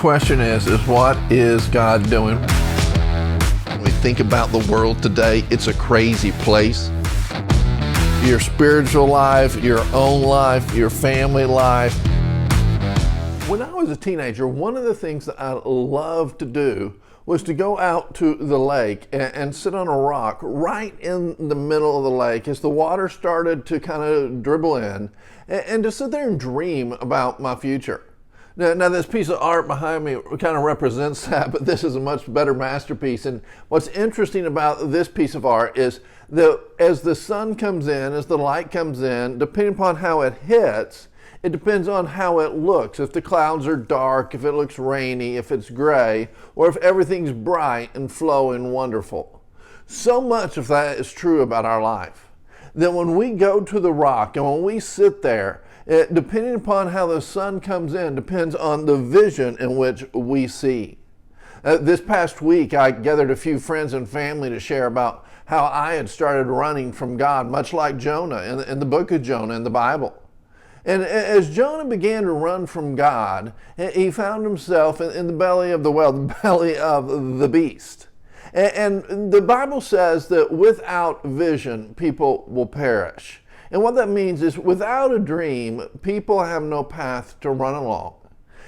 question is what is God doing? When we think about the world today, it's a crazy place. Your spiritual life, your own life, your family life. When I was a teenager, one of the things that I loved to do was to go out to the lake and sit on a rock right in the middle of the lake as the water started to kind of dribble in, and to sit there and dream about my future. Now this piece of art behind me kind of represents that, but this is a much better masterpiece. And what's interesting about this piece of art is that as the sun comes in, as the light comes in, depending upon how it hits, it depends on how it looks. If the clouds are dark, if it looks rainy, if it's gray, or if everything's bright and flowing wonderful. So much of that is true about our life. That when we go to the rock and when we sit there, depending upon how the sun comes in, depends on the vision in which we see. This past week, I gathered a few friends and family to share about how I had started running from God, much like Jonah in the book of Jonah in the Bible. And as Jonah began to run from God, he found himself in the belly of the whale, the belly of the beast. And the Bible says that without vision, people will perish. And what that means is without a dream, people have no path to run along.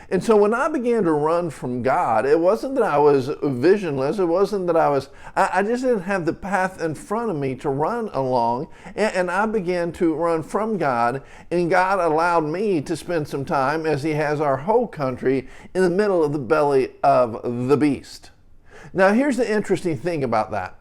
And so when I began to run from God, it wasn't that I was visionless. It wasn't that I just didn't have the path in front of me to run along. And I began to run from God, and God allowed me to spend some time, as He has our whole country, in the middle of the belly of the beast. Now here's the interesting thing about that.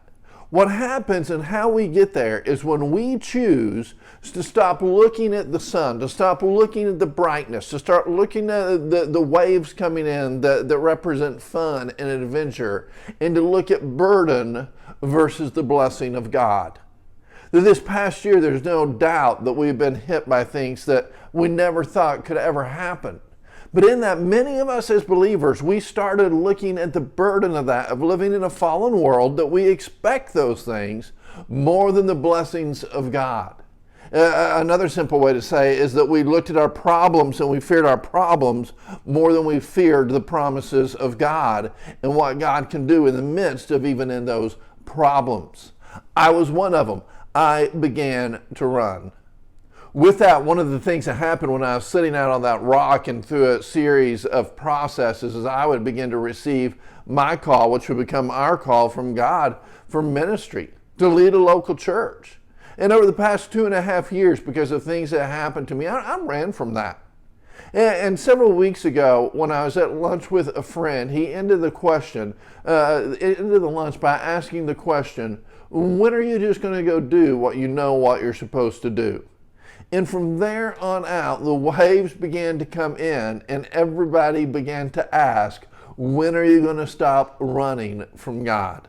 What happens and how we get there is when we choose to stop looking at the sun, to stop looking at the brightness, to start looking at the waves coming in that represent fun and adventure, and to look at burden versus the blessing of God. This past year, there's no doubt that we've been hit by things that we never thought could ever happen. But in that, many of us as believers, we started looking at the burden of that, of living in a fallen world, that we expect those things more than the blessings of God. Another simple way to say is that we looked at our problems and we feared our problems more than we feared the promises of God and what God can do in the midst of even in those problems. I was one of them. I began to run. With that, one of the things that happened when I was sitting out on that rock and through a series of processes is I would begin to receive my call, which would become our call from God for ministry, to lead a local church. And over the past 2.5 years, because of things that happened to me, I ran from that. And several weeks ago, when I was at lunch with a friend, he ended the lunch by asking the question, when are you just going to go do what you know what you're supposed to do? And from there on out, the waves began to come in and everybody began to ask, when are you going to stop running from God?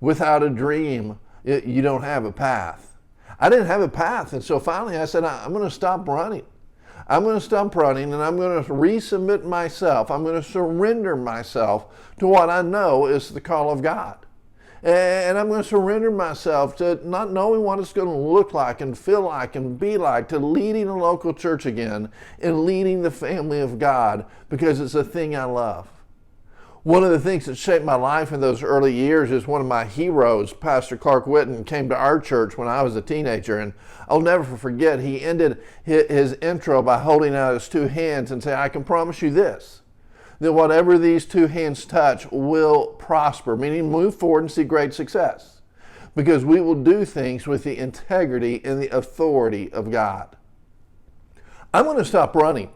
Without a dream, you don't have a path. I didn't have a path, and so finally I said, I'm going to stop running. I'm going to stop running and I'm going to resubmit myself. I'm going to surrender myself to what I know is the call of God. And I'm going to surrender myself to not knowing what it's going to look like and feel like and be like, to leading a local church again and leading the family of God, because it's a thing I love. One of the things that shaped my life in those early years is one of my heroes, Pastor Clark Whitten, came to our church when I was a teenager. And I'll never forget, he ended his intro by holding out his two hands and saying, I can promise you this, that whatever these two hands touch will prosper, meaning move forward and see great success, because we will do things with the integrity and the authority of God. I'm going to stop running,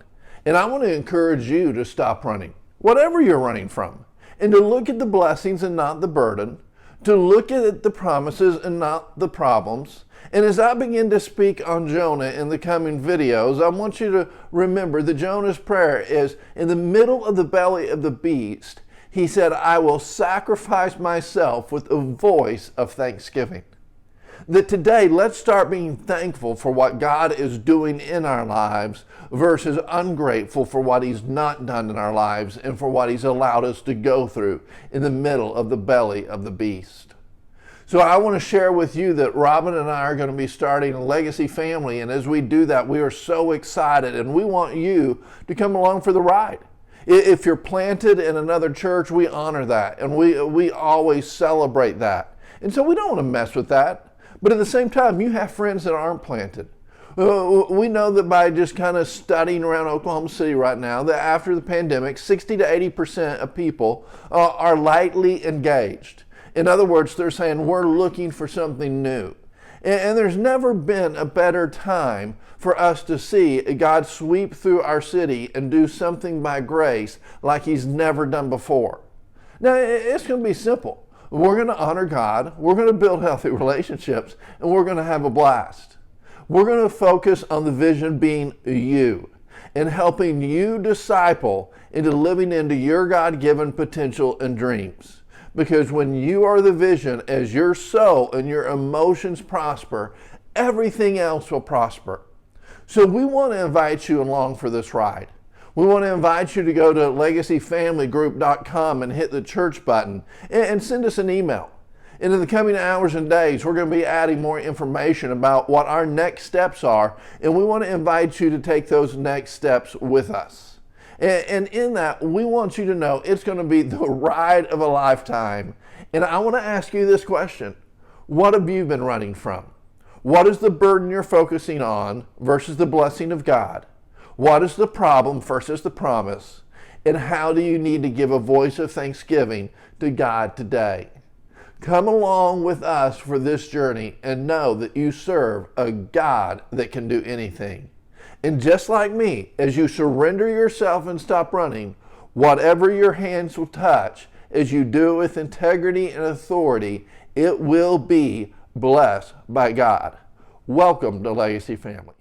and I want to encourage you to stop running, whatever you're running from, and to look at the blessings and not the burden, to look at the promises and not the problems. And as I begin to speak on Jonah in the coming videos, I want you to remember that Jonah's prayer is in the middle of the belly of the beast. He said, I will sacrifice myself with a voice of thanksgiving. That today, let's start being thankful for what God is doing in our lives versus ungrateful for what He's not done in our lives and for what He's allowed us to go through in the middle of the belly of the beast. So I want to share with you that Robin and I are going to be starting a legacy family, and as we do that, we are so excited, and we want you to come along for the ride. If you're planted in another church, we honor that, and we always celebrate that. And so we don't want to mess with that. But at the same time, you have friends that aren't planted. We know that by just kind of studying around Oklahoma City right now, that after the pandemic, 60 to 80% of people are lightly engaged. In other words, they're saying we're looking for something new. And there's never been a better time for us to see God sweep through our city and do something by grace like He's never done before. Now, it's going to be simple. We're going to honor God, we're going to build healthy relationships, and we're going to have a blast. We're going to focus on the vision being you and helping you disciple into living into your God-given potential and dreams. Because when you are the vision, as your soul and your emotions prosper, everything else will prosper. So we want to invite you along for this ride. We want to invite you to go to legacyfamilygroup.com and hit the church button and send us an email. And in the coming hours and days, we're going to be adding more information about what our next steps are, and we want to invite you to take those next steps with us. And in that, we want you to know it's going to be the ride of a lifetime. And I want to ask you this question. What have you been running from? What is the burden you're focusing on versus the blessing of God? What is the problem versus the promise? And how do you need to give a voice of thanksgiving to God today? Come along with us for this journey and know that you serve a God that can do anything. And just like me, as you surrender yourself and stop running, whatever your hands will touch, as you do it with integrity and authority, it will be blessed by God. Welcome to Legacy Family.